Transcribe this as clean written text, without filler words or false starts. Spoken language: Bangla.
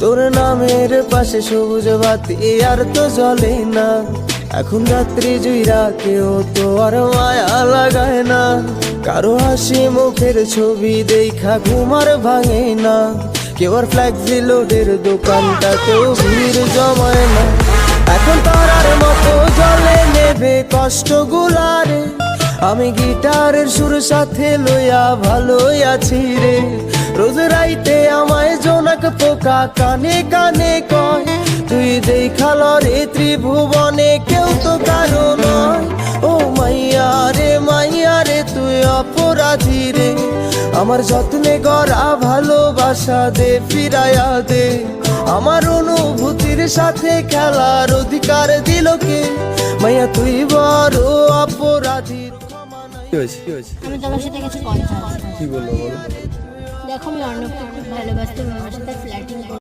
তোর নামের পাশে সবুজ বাতি আর তো জ্বলে না। এখন রাত্রি জুইরা কেউ তো আর মায়া লাগায় না। কারো হাসি মুখের ছবি দেখা ঘুমার ভাঙে না। কেউ আর ফ্ল্যাক্সি লোডের দোকানটাতেও ভিড় জমায় না। এখন তারার মতো জলে নেবে কষ্ট গুলারে। আমি গিটারের সুর সাথে লইয়া ভালোই আছি রে। রোজ রাইতে আমায় জোনাক পোকা কানে কানে কয়, তুই দেখাল রে ত্রিভুবনে কেউ তো কারো নয়। ও মাইয়া রে তুই অপরাধী রে। আমার যত্নে গড়া ভালোবাসা দে ফিরাইয়া দে। আমার অনুভূতির সাথে খেলার অধিকার দিল কে? মাইয়া তুই বড় অপরাধী। আমি তোমার সাথে কিছু কথা আছে। কি বললো বলো? দেখো আমি অর্ণবকে খুব ভালোবাসতাম, আমার সাথে